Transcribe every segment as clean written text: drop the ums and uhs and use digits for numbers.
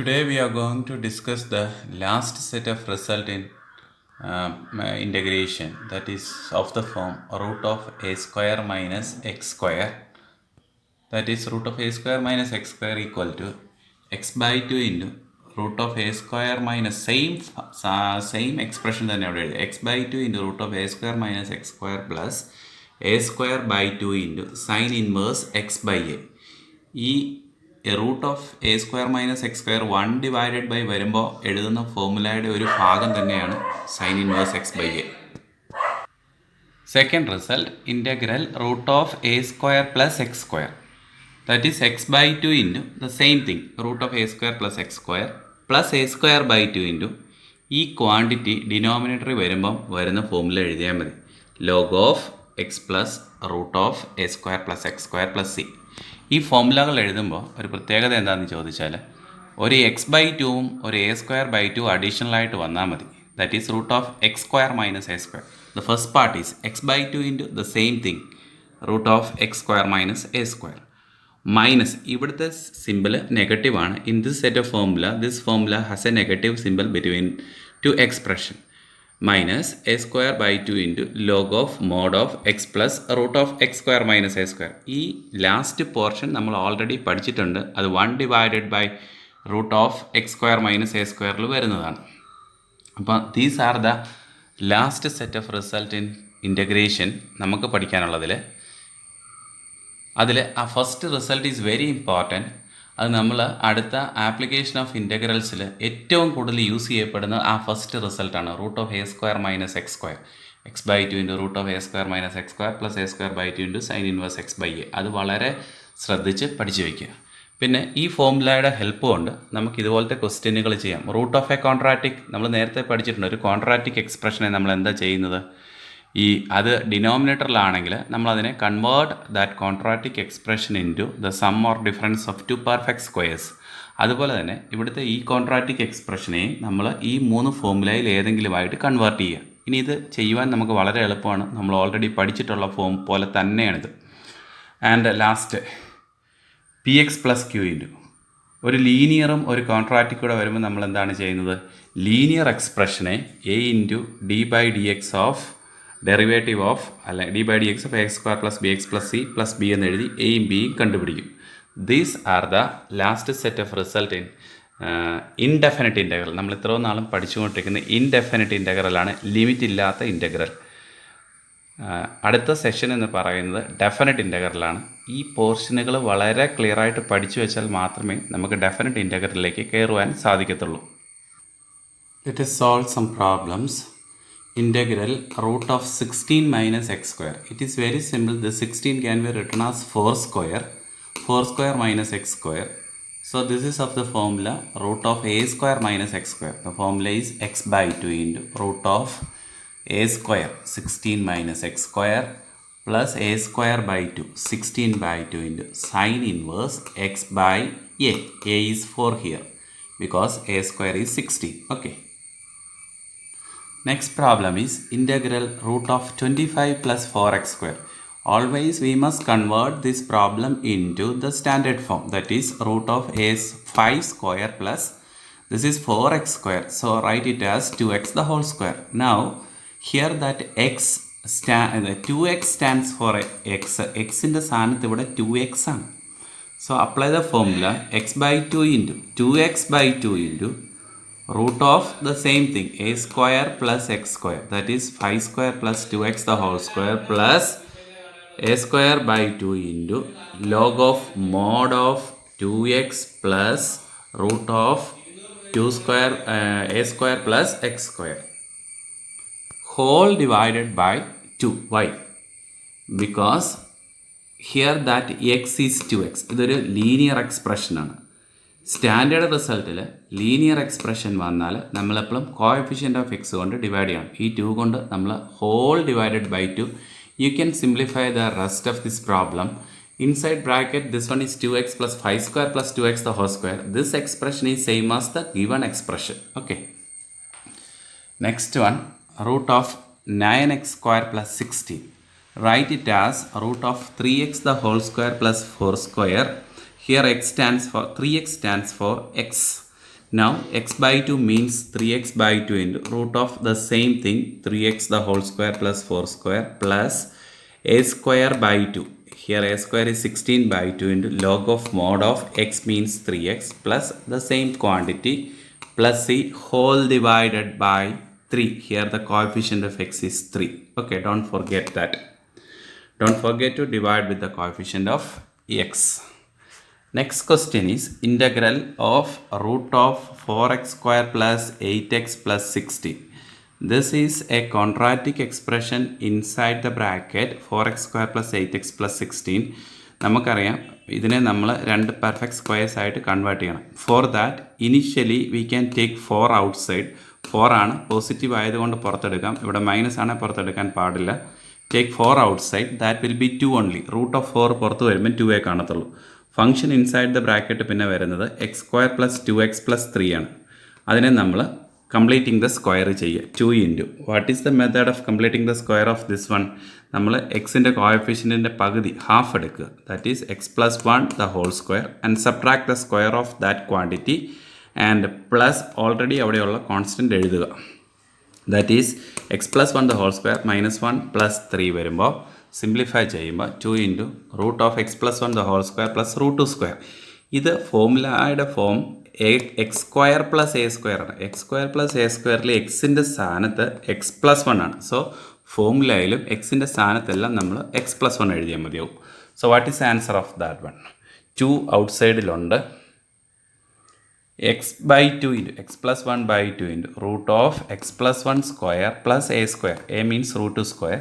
Today we are going to discuss the last set of result in integration, that is of the form root of a square minus x square, that is root of a square minus x square equal to x by 2 into root of a square minus same expression തന്നെ അവിടെ എഴുതി x by 2 into root of a square minus x square plus a square by 2 into sin inverse x by a. ഈ root of a square minus X square 1 divided by വരുമ്പോൾ എഴുതുന്ന ഫോർമുലയുടെ ഒരു ഭാഗം തന്നെയാണ് sine inverse x by a. Second result integral root of a square plus x square, that is x by 2 into the same thing root of a square plus x square plus A square by 2 into ഈ quantity ഡിനോമിനേറ്ററിൽ വരുമ്പം വരുന്ന formula എഴുതിയാൽ മതി. Log of X plus root of a square plus x square plus C. ഈ ഫോർമുലകൾ എഴുതുമ്പോൾ ഒരു പ്രത്യേകത എന്താണെന്ന് ചോദിച്ചാൽ ഒരു എക്സ് ബൈ ടുവും ഒരു എ സ്ക്വയർ ബൈ 2 അഡീഷണലായിട്ട് വന്നാൽ മതി. That is root of X square minus a square. The first part is x by 2 into the same thing root of X square minus a square minus ഇവിടുത്തെ symbol നെഗറ്റീവാണ്. In this set of formula this formula has a negative symbol between two expression minus a square by 2 into log of mod of X plus root of X square minus a square. ഈ last portion നമ്മൾ already പഠിച്ചിട്ടുണ്ട്. അത് 1 divided by root of X square minus a സ്ക്വയറിൽ വരുന്നതാണ്. അപ്പോൾ these are the last set of result in integration നമുക്ക് പഠിക്കാനുള്ളതിൽ. അതിൽ ആ first result is very important. അത് നമ്മൾ അടുത്ത ആപ്ലിക്കേഷൻ ഓഫ് ഇൻ്റഗ്രൽസിൽ ഏറ്റവും കൂടുതൽ യൂസ് ചെയ്യപ്പെടുന്ന ആ ഫസ്റ്റ് റിസൾട്ടാണ് root of a square minus X square, x by 2 into root of a square minus X square plus A square by 2 into sine inverse x by a. അത് വളരെ ശ്രദ്ധിച്ച് പഠിച്ചു വയ്ക്കുക. പിന്നെ ഈ ഫോർമുലയുടെ ഹെൽപ്പ് കൊണ്ട് നമുക്ക് ഇതുപോലത്തെ ക്വസ്റ്റ്യനുകൾ ചെയ്യാം. റൂട്ട് ഓഫ് എ കോൺട്രാറ്റിക് നമ്മൾ നേരത്തെ പഠിച്ചിട്ടുണ്ട്. ഒരു കോൺട്രാറ്റിക് എക്സ്പ്രഷനെ നമ്മൾ എന്താ ചെയ്യുന്നത്, അത് ഡിനോമിനേറ്ററിലാണെങ്കിൽ നമ്മളതിനെ convert that കോൺട്രാറ്റിക് expression into the sum or difference of 2 perfect squares. അതുപോലെ തന്നെ ഇവിടുത്തെ ഈ കോൺട്രാറ്റിക് എക്സ്പ്രഷനെയും നമ്മൾ ഈ 3 ഫോർമുലയിൽ ഏതെങ്കിലുമായിട്ട് കൺവേർട്ട് ചെയ്യുക. ഇനി ഇത് ചെയ്യുവാൻ നമുക്ക് വളരെ എളുപ്പമാണ്. നമ്മൾ ഓൾറെഡി പഠിച്ചിട്ടുള്ള ഫോം പോലെ തന്നെയാണിത്. And last P X plus Q into ഒരു ലീനിയറും ഒരു കോൺട്രാറ്റിക് കൂടെ വരുമ്പോൾ നമ്മൾ എന്താണ് ചെയ്യുന്നത്, ലീനിയർ എക്സ്പ്രഷനെ A into D by D X of derivative of അല്ലെ D by D X of X square plus B X plus C plus B എന്ന് എഴുതി എയും ബിയും കണ്ടുപിടിക്കും. These are the last set of result in indefinite integral. നമ്മൾ ഇത്രയും നാളും പഠിച്ചുകൊണ്ടിരിക്കുന്ന ഇൻഡെഫിനിറ്റ് ഇൻ്റഗ്രലാണ് ലിമിറ്റ് ഇല്ലാത്ത ഇൻ്റഗ്രൽ. അടുത്ത സെഷൻ എന്ന് പറയുന്നത് ഡെഫിനിറ്റ് ഇൻ്റഗ്രലാണ്. ഈ പോർഷനുകൾ വളരെ ക്ലിയറായിട്ട് പഠിച്ചു വെച്ചാൽ മാത്രമേ നമുക്ക് ഡെഫിനിറ്റ് ഇൻ്റഗ്രലിലേക്ക് കയറുവാൻ സാധിക്കത്തുള്ളൂ. Let us solve some problems. Integral root of 16 minus x square. It is very simple. The 16 can be written as 4 square minus x square. So this is of the formula root of a square minus x square. The formula is x by 2 into root of a square 16 minus x square plus a square by 2 16 by 2 into sin inverse x by a. A is 4 here because a square is 16. Okay. Next problem is integral root of 25 plus 4x square. Always we must convert this problem into the standard form, that is root of a 5 square plus this is 4x square. So write it as 2x the whole square. Now here that 2x stands for x. X in the സ്ഥാനത്ത് ഇവിടെ 2x ആണ്. So apply the formula x by 2 into 2x by 2 into root of the same thing a square plus x square, that is 5 square plus 2x the whole square plus a square by 2 into log of mod of 2x plus root of 2 square a square plus x square whole divided by 2. Why? Because here that x is 2x. ഇതൊരു linear expression ആണ്. Standard റിസൾട്ടിൽ linear expression വന്നാൽ നമ്മളെപ്പോഴും coefficient of x കൊണ്ട് divide ചെയ്യണം. ഈ 2 കൊണ്ട് നമ്മൾ whole divided by 2. You can simplify the rest of this problem. Inside bracket this one is 2x plus 5 square plus 2x the whole square. This expression is same as the given expression. Okay. Next one, root of 9x square plus 16. Write it as root of 3x the whole square plus 4 square. Here x stands for 3x stands for x. Now x by 2 means 3x by 2 into root of the same thing 3x the whole square plus 4 square plus a square by 2. Here a square is 16 by 2 into log of mod of x means 3x plus the same quantity plus c whole divided by 3. Here the coefficient of x is 3. Okay, don't forget that. Don't forget to divide with the coefficient of x. Next question is integral of root of 4x square plus 8x plus 60. This is a quadratic expression inside the bracket 4x square plus 8x plus 16. നമുക്കറിയാം ഇതിനെ നമ്മൾ രണ്ട് perfect squares ആയിട്ട് convert ചെയ്യണം. For that initially we can take 4 outside. 4 ആണ്, positive ആയതുകൊണ്ട് പുറത്തെടുക്കാം. ഇവിടെ minus ആണ്, പുറത്തെടുക്കാൻ പാടില്ല. Take 4 outside, that will be 2 only. Root of 4 പുറത്ത് വരുമ്പോൾ 2 കാണത്തുള്ളൂ. ഫംഗ്ഷൻ ഇൻസൈഡ് ദ ബ്രാക്കറ്റ് പിന്നെ വരുന്നത് X square plus 2x plus 3 ആണ്. അതിനെ നമ്മൾ കംപ്ലീറ്റിംഗ് ദ സ്ക്വയർ ചെയ്യുക. 2 into what is the method of completing the square of this one? നമ്മൾ എക്സിൻ്റെ കോഎഫിഷ്യൻറ്റിൻ്റെ പകുതി ഹാഫ് എടുക്കുക. That is x plus 1 the whole square and subtract the square of that quantity and plus already അവിടെയുള്ള constant എഴുതുക. That is x plus 1 the whole square minus 1 plus 3 വരുമ്പോൾ simplify ചെയ്യുമ്പോൾ 2 into root of X plus 1 the whole square plus root 2 square. ഇത് ഫോമുലയുടെ form X square plus A square ആണ്. എക്സ് square plus എ സ്ക്വയറിൽ എക്സിൻ്റെ സ്ഥാനത്ത് എക്സ് പ്ലസ് 1 ആണ്. സോ ഫോമുലയിലും എക്സിൻ്റെ സ്ഥാനത്തെല്ലാം നമ്മൾ എക്സ് പ്ലസ് 1 എഴുതിയാൽ മതിയാവും. So what is answer of that one? 2 ഔട്ട്സൈഡിലുണ്ട്. X by 2 into X plus 1 by 2 into root of X plus 1 square plus A square. A means root 2 square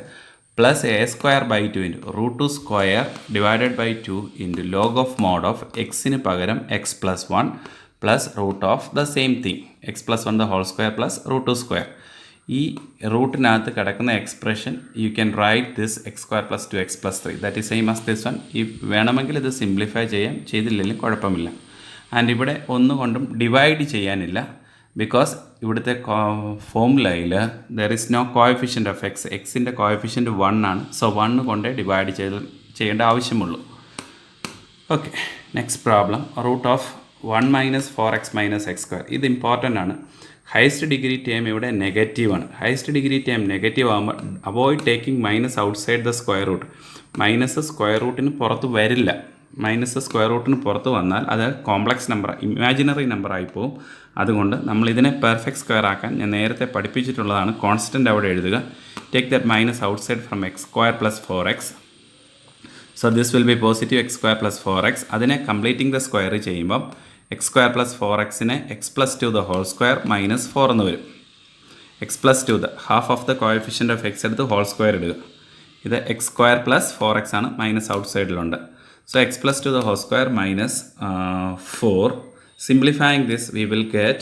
plus a square by 2 into root 2 square divided by 2 into log of mod of x ന് പകരം x plus 1 plus root of the same thing x plus 1 the whole square plus root 2 square. ഈ റൂട്ടിനകത്ത് കിടക്കുന്ന expression you can write this X square plus 2x plus 3 that is same as this one. ഈ വേണമെങ്കിൽ ഇത് simplify ചെയ്യാം, ചെയ്തില്ലെങ്കിലും കുഴപ്പമില്ല. And ഇവിടെ ഒന്നുകൊണ്ടും ഡിവൈഡ് ചെയ്യാനില്ല, ബിക്കോസ് ഇവിടുത്തെ ഫോമുലയിൽ there is no coefficient of X. എക്സിൻ്റെ കോഎഫിഷ്യൻ്റ് 1 ആണ്. സോ 1 കൊണ്ടേ ഡിവൈഡ് ചെയ്യേണ്ട ആവശ്യമുള്ളൂ. Okay, next problem root of 1 minus 4x minus X square. ഇത് ഇമ്പോർട്ടൻ്റ് ആണ്. ഹയസ്റ്റ് ഡിഗ്രി ടേം ഇവിടെ നെഗറ്റീവ് ആണ്. ഹയസ്റ്റ് ഡിഗ്രി ടേം നെഗറ്റീവ് ആകുമ്പോൾ avoid taking minus outside the square root. Minus square റൂട്ടിന് പുറത്ത് വരില്ല. മൈനസ് സ്ക്വയർ റൂട്ടിന് പുറത്ത് വന്നാൽ അത് കോംപ്ലക്സ് നമ്പർ, ഇമാജിനറി നമ്പർ ആയിപ്പോവും. അതുകൊണ്ട് നമ്മൾ ഇതിനെ പെർഫെക്റ്റ് സ്ക്വയർ ആക്കാൻ ഞാൻ നേരത്തെ പഠിപ്പിച്ചിട്ടുള്ളതാണ്. കോൺസ്റ്റൻ്റ് അവിടെ എഴുതുക. Take that minus outside from X square plus 4x. So this will be positive X square plus 4x. അതിനെ കംപ്ലീറ്റിംഗ് ദ സ്ക്വയർ ചെയ്യുമ്പം എക്സ് സ്ക്വയർ പ്ലസ് 4xനെ X plus 2 the whole square minus 4 എന്ന് വരും. X plus 2 the half of the coefficient of X എടുത്ത് whole square ഇടുക. ഇത് X square plus 4x ആണ്, minus ഔട്ട്സൈഡിലുണ്ട്. So x plus 2 the whole square minus 4. Simplifying this we will get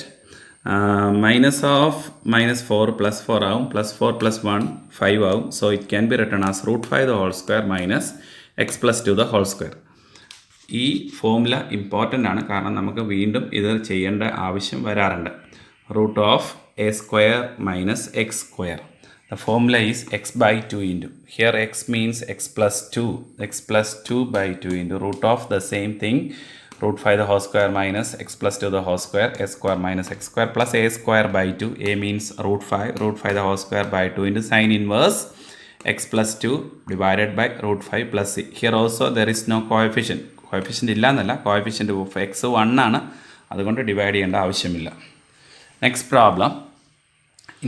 minus of minus 4 plus 4 ആവും, plus 4 plus 1 5 ആവും. So it can be written as root 5 the whole square minus x plus 2 the whole square. ഈ formula important ആണ്, കാരണം നമുക്ക് വീണ്ടും ഇത് ചെയ്യേണ്ട ആവശ്യം വരാറുണ്ട്. Root of a square minus X square. The formula is x by 2 into, here x means x plus 2, x plus 2 by 2 into root of the same thing, root 5 the whole square minus x plus 2 the whole square, a square minus x square plus a square by 2, a means root 5 the whole square by 2 into sin inverse x plus 2 divided by root 5 plus c. Here also there is no coefficient. Coefficient ഇല്ല എന്നല്ല, coefficient of x 1 ആണ്, അതുകൊണ്ട് divide ചെയ്യേണ്ട ആവശ്യമില്ല. Next problem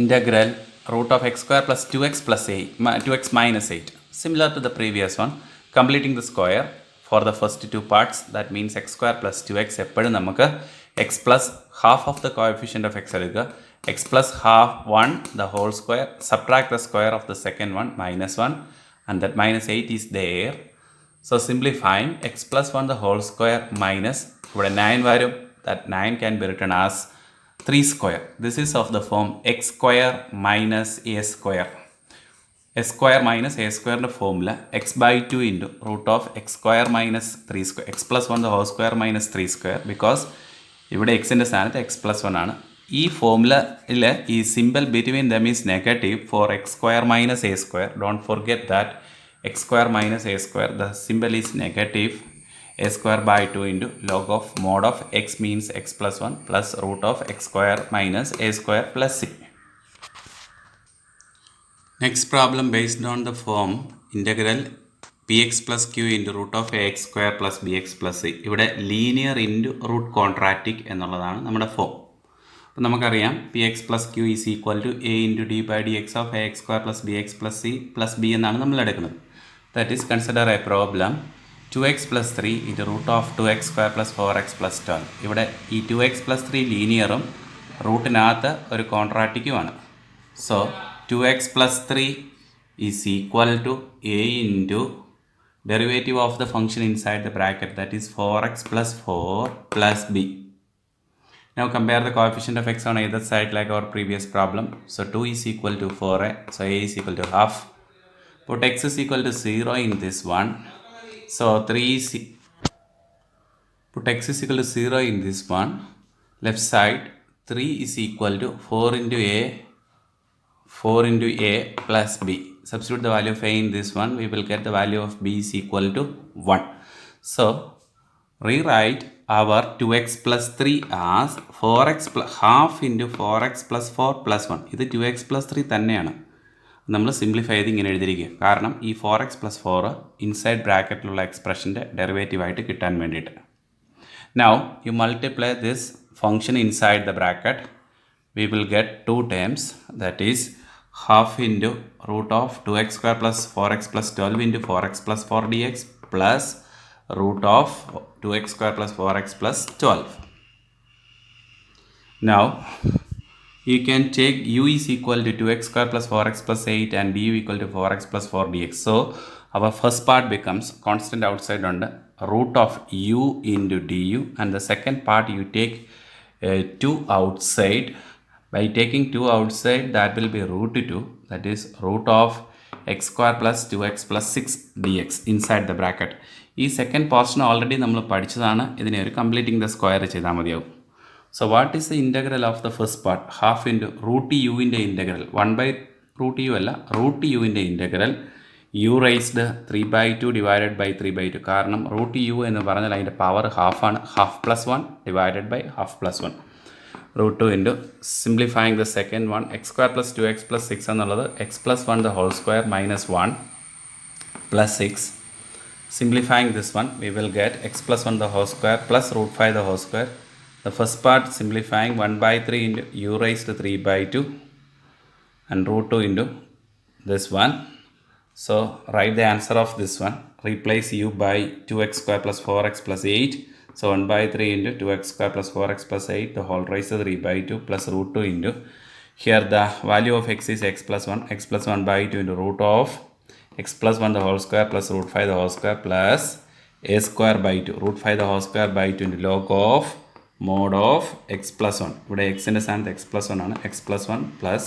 integral root of x square plus 2x plus 8, 2x minus 8. Similar to the previous one, completing the square for the first two parts, that means x square plus 2x എപ്പോഴും നമുക്ക് x plus half of the coefficient of x എടുക്കുക, x plus half 1 the whole square, subtract the square of the second one minus 1 and that minus 8 is there. So simplifying x plus 1 the whole square minus ഇവിടെ 9 വരും, that 9 can be written as 3 square. This is of the form x square minus a square. A square minus a square the formula x by 2 into root of x square minus 3 square. X plus 1 the whole square minus 3 square, because ഇവിടെ x ൻ്റെ സ്ഥാനത്ത് x plus 1 ആണ്. ഈ ഫോമുലയിൽ ഈ symbol between them is negative for x square minus a square. Don't forget that x square minus a square, the symbol is negative. a square by 2 into log of mod of x means x plus 1 plus root of x square minus a square plus c. Next problem based on the form integral px plus q into root of ax square plus bx plus c. ഇവിടെ linear into root quadratic എന്നുള്ളതാണ് നമ്മുടെ form. അപ്പോൾ നമുക്കറിയാം P X plus Q is equal to A into D by D X of A X square plus B X plus C plus B എന്നാണ് നമ്മൾ എടുക്കുന്നത്. That is consider a problem 2x plus 3 into root of 2x square plus 4x plus 12. ഇവിടെ ഈ 2x plus 3 ലീനിയറും റൂട്ടിനകത്ത് ഒരു കോൺട്രാക്റ്റിക്കുമാണ്. So 2x plus 3 is equal to a into derivative of the function inside the bracket, that is 4x plus 4 plus b. Now compare the coefficient of x on either side like our previous problem. So 2 is equal to 4a, so a is equal to half. Put x is equal to 0 in this one. So 3 is, put x is equal to 0 in this one. Left side 3 is equal to 4 into a plus b. Substitute the value of a in this one, we will get the value of b is equal to 1. So rewrite our 2x plus 3 as 4x plus half into 4x plus 4 plus 1. ഇത് 2x plus 3 തന്നെയാണ്. നമ്മൾ simplify ചെയ്ത് ഇങ്ങനെ എഴുതിയിരിക്കുക. കാരണം ഈ 4x plus 4 inside ബ്രാക്കറ്റിലുള്ള എക്സ്പ്രഷൻ്റെ derivative ആയിട്ട് കിട്ടാൻ വേണ്ടിയിട്ട്. Now you multiply this function inside the bracket. We will get two terms, that is half into root of 2x square plus 4x plus 12 into 4x plus 4 dx plus root of 2x square plus 4x plus 12. Now you can take u is equal to 2x square plus 4x plus 8 and du equal to 4x plus 4 dx. So our first part becomes constant outside under root of u into du, and the second part you take 2 outside. By taking 2 outside, that will be root 2, that is root of x square plus 2x plus 6 dx inside the bracket. ഈ second portion already നമ്മൾ പഠിച്ചതാണ്. ഇതിനെ ഒരു completing the square ചെയ്താൽ മതിയാവും. So what is the integral of the first part? Half into root യുവിൻ്റെ integral 1/√u അല്ല, root യുവിൻ്റെ integral u raised 3/2 divided by 3/2. കാരണം റൂട്ട് യു എന്ന് പറഞ്ഞാൽ അതിൻ്റെ പവർ ഹാഫാണ്. Half plus 1 divided by half plus 1. root 2 into simplifying the second one, x square plus 2x plus 6 എന്നുള്ളത് x plus 1 the whole square minus 1 plus 6. Simplifying this one, we will get x plus 1 the whole square plus root 5 the whole square. The first part simplifying 1/3 into u raised to 3/2 and root 2 into this one. So write the answer of this one. Replace u by 2x square plus 4x plus 8. So 1/3 into 2x square plus 4x plus 8 the whole raised to 3/2 plus root 2 into, here the value of x is x plus 1, x plus 1/2 into root of x plus 1 the whole square plus root 5 the whole square plus a square by 2, root 5 the whole square by 2 into log of mod of x plus 1. ഇവിടെ xൻ്റെ സ്ഥാനത്ത് x plus 1 ആണ്. x plus 1 plus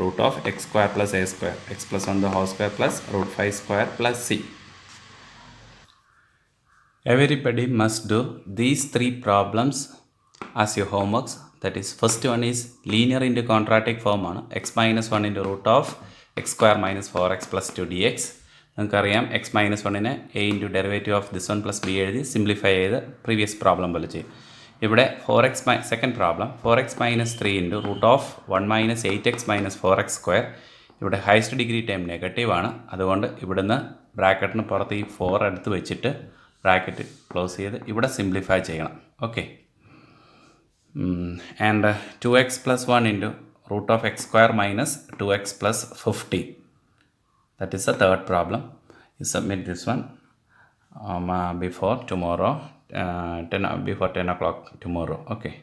root of x square plus a square, x plus 1 the whole square plus root 5 square plus c. Everybody must do these three problems as your homeworks. That is, first one is linear into quadratic form ആണ്. x minus 1 into root of x square minus 4x plus 2 dx. നമുക്കറിയാം x minus 1നെ a into derivative of this one plus b എഴുതി simplify ചെയ്ത് previous problem പോലെ ചെയ്യും. ഇവിടെ 4x second problem 4x minus 3 into root of 1 minus 8x minus 4x square. ഇവിടെ highest degree time negative ആണ്. അതുകൊണ്ട് ഇവിടുന്ന് ബ്രാക്കറ്റിന് പുറത്ത് ഈ 4 എടുത്ത് വെച്ചിട്ട് ബ്രാക്കറ്റ് ക്ലോസ് ചെയ്ത് ഇവിടെ സിംപ്ലിഫൈ ചെയ്യണം. Okay. And 2x plus 1 into root of x square minus 2x plus 50. That is the third problem. You submit this one before tomorrow, before 10 o'clock tomorrow. Okay.